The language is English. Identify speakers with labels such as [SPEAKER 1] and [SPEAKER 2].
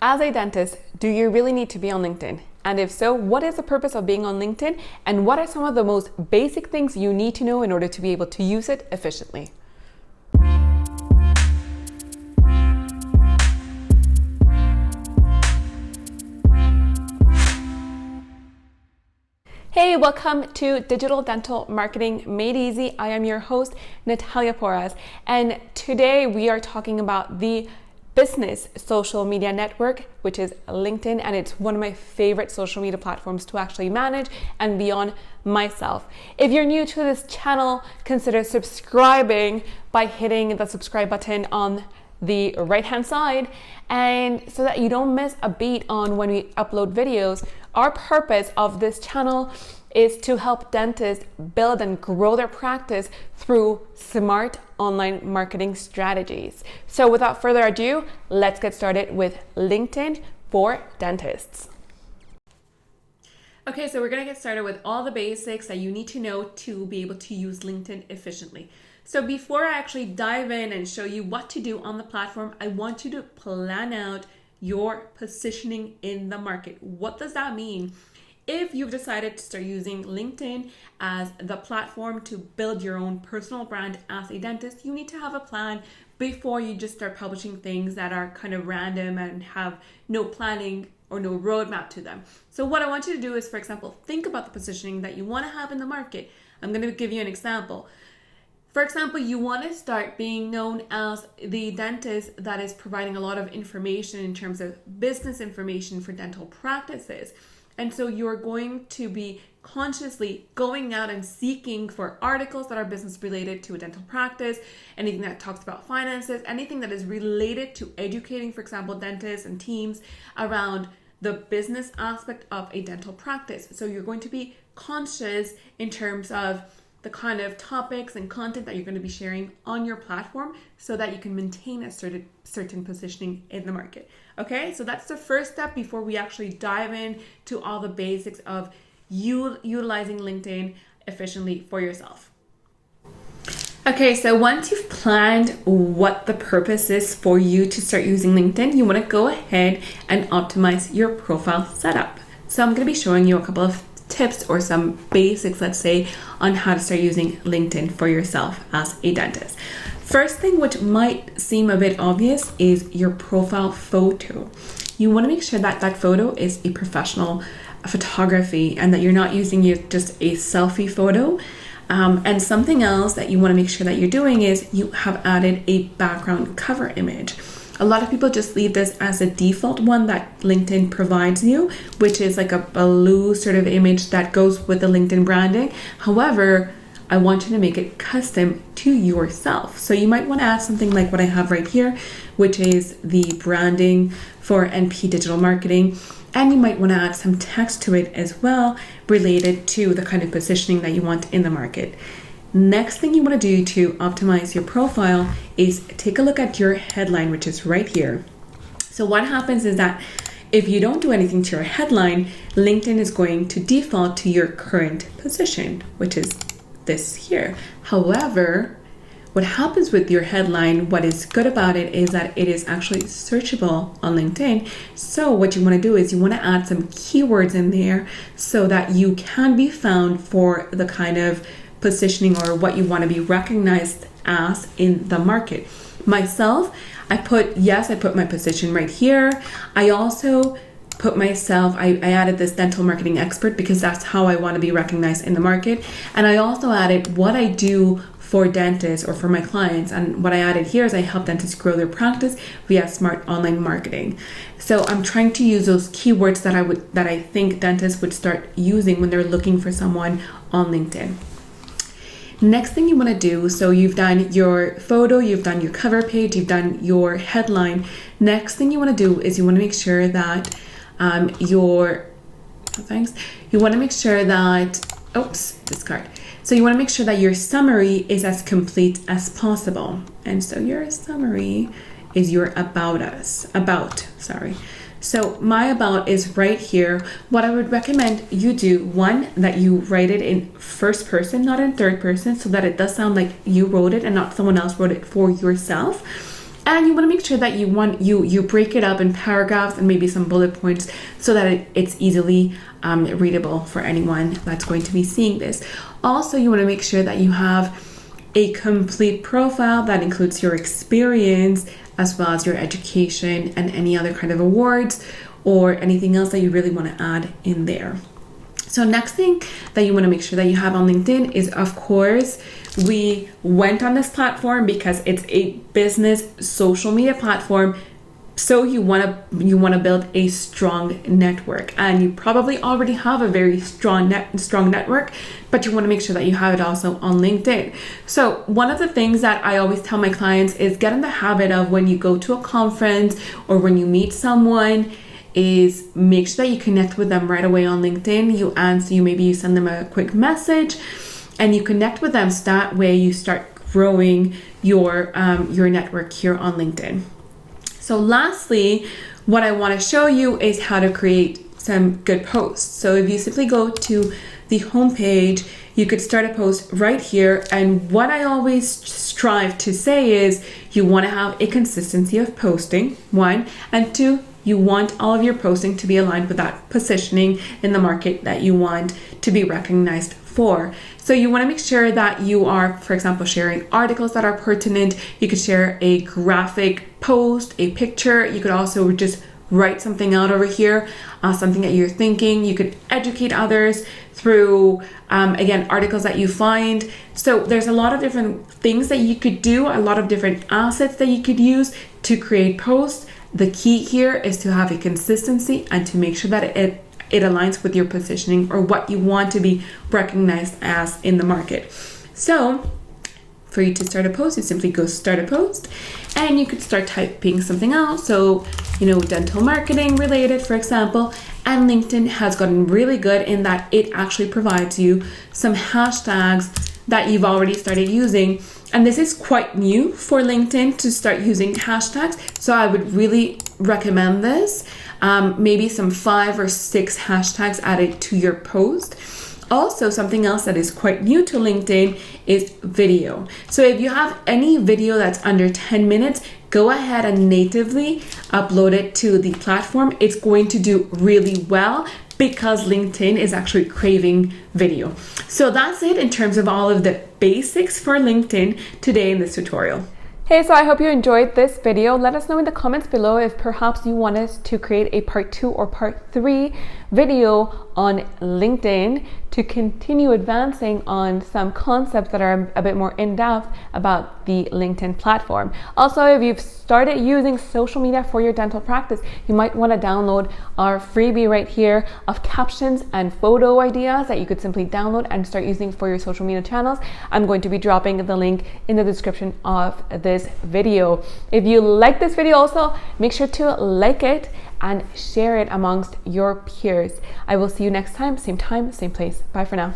[SPEAKER 1] As a dentist, do you really need to be on LinkedIn? And if so, what is the purpose of being on LinkedIn? And what are some of the most basic things you need to know in order to be able to use it efficiently? Hey, welcome to Digital Dental Marketing Made Easy. I am your host, Natalia Porras, and today we are talking about the business social media network, which is LinkedIn, and it's one of my favorite social media platforms to actually manage and be on myself. If you're new to this channel, consider subscribing by hitting the subscribe button on the right hand side, and so that you don't miss a beat on when we upload videos. Our purpose of this channel is to help dentists build and grow their practice through smart online marketing strategies. So without further ado, let's get started with LinkedIn for dentists. Okay, so we're gonna get started with all the basics that you need to know to be able to use LinkedIn efficiently. So before I actually dive in and show you what to do on the platform, I want you to plan out your positioning in the market. What does that mean? If you've decided to start using LinkedIn as the platform to build your own personal brand as a dentist, you need to have a plan before you just start publishing things that are kind of random and have no planning or no roadmap to them. So what I want you to do is, for example, think about the positioning that you want to have in the market. I'm going to give you an example. For example, you want to start being known as the dentist that is providing a lot of information in terms of business information for dental practices. And so you're going to be consciously going out and seeking for articles that are business related to a dental practice, anything that talks about finances, anything that is related to educating, for example, dentists and teams around the business aspect of a dental practice. So you're going to be conscious in terms of the kind of topics and content that you're going to be sharing on your platform so that you can maintain a certain positioning in the market. Okay, so that's the first step before we actually dive in to all the basics of utilizing LinkedIn efficiently for yourself. Okay, so once you've planned what the purpose is for you to start using LinkedIn, you want to go ahead and optimize your profile setup. So I'm going to be showing you a couple of tips or some basics, let's say, on how to start using LinkedIn for yourself as a dentist. First thing, which might seem a bit obvious, is your profile photo. You want to make sure that that photo is a professional photography and that you're not using just a selfie photo. And something else that you want to make sure that you're doing is you have added a background cover image. A lot of people just leave this as a default one that LinkedIn provides you, which is like a blue sort of image that goes with the LinkedIn branding. However, I want you to make it custom to yourself. So you might want to add something like what I have right here, which is the branding for NP Digital Marketing. And you might want to add some text to it as well, related to the kind of positioning that you want in the market. Next thing you want to do to optimize your profile is take a look at your headline, which is right here. So what happens is that if you don't do anything to your headline, LinkedIn is going to default to your current position, which is this here. However, what happens with your headline, what is good about it is that it is actually searchable on LinkedIn. So what you want to do is you want to add some keywords in there so that you can be found for the kind of positioning or what you want to be recognized as in the market. Myself, I put my position right here. I also put myself, I added this dental marketing expert because that's how I want to be recognized in the market. And I also added what I do for dentists or for my clients. And what I added here is I help dentists grow their practice via smart online marketing. So I'm trying to use those keywords that I think dentists would start using when they're looking for someone on LinkedIn. Next thing you want to do, so you've done your photo, you've done your cover page, you've done your headline. Next thing you want to do is you want to make sure that So you want to make sure that your summary is as complete as possible. And so your summary is your So my about is right here. What I would recommend you do, one, that you write it in first person, not in third person, so that it does sound like you wrote it and not someone else wrote it for yourself. And you want to make sure that you break it up in paragraphs and maybe some bullet points so that it's easily readable for anyone that's going to be seeing this. Also, you want to make sure that you have a complete profile that includes your experience as well as your education and any other kind of awards or anything else that you really want to add in there. So next thing that you want to make sure that you have on LinkedIn is, of course, we went on this platform because it's a business social media platform. So you want to build a strong network, and you probably already have a very strong network, but you want to make sure that you have it also on LinkedIn. So one of the things that I always tell my clients is get in the habit of when you go to a conference or when you meet someone is make sure that you connect with them right away on LinkedIn. You answer, maybe you send them a quick message and you connect with them, so that way you start growing your network here on LinkedIn. So lastly, what I want to show you is how to create some good posts. So if you simply go to the homepage, you could start a post right here. And what I always strive to say is you want to have a consistency of posting, 1, and 2, you want all of your posting to be aligned with that positioning in the market that you want to be recognized for. So you want to make sure that you are, for example, sharing articles that are pertinent. You could share a graphic post, a picture. You could also just write something out over here, something that you're thinking. You could educate others through, again, articles that you find. So there's a lot of different things that you could do, a lot of different assets that you could use to create posts. The key here is to have a consistency and to make sure that it aligns with your positioning or what you want to be recognized as in the market. So for you to start a post, you simply go start a post and you could start typing something out. So, dental marketing related, for example, and LinkedIn has gotten really good in that it actually provides you some hashtags that you've already started using. And this is quite new for LinkedIn to start using hashtags. So I would really recommend this. Maybe some 5 or 6 hashtags added to your post. Also, something else that is quite new to LinkedIn is video. So if you have any video that's under 10 minutes, go ahead and natively upload it to the platform. It's going to do really well because LinkedIn is actually craving video. So that's it in terms of all of the basics for LinkedIn today in this tutorial. Hey, so I hope you enjoyed this video. Let us know in the comments below if perhaps you want us to create a part 2 or part 3 video on LinkedIn to continue advancing on some concepts that are a bit more in-depth about the LinkedIn platform. Also, if you've started using social media for your dental practice, you might want to download our freebie right here of captions and photo ideas that you could simply download and start using for your social media channels. I'm going to be dropping the link in the description of this video. If you like this video also, make sure to like it and share it amongst your peers. I will see you next time, same place. Bye for now.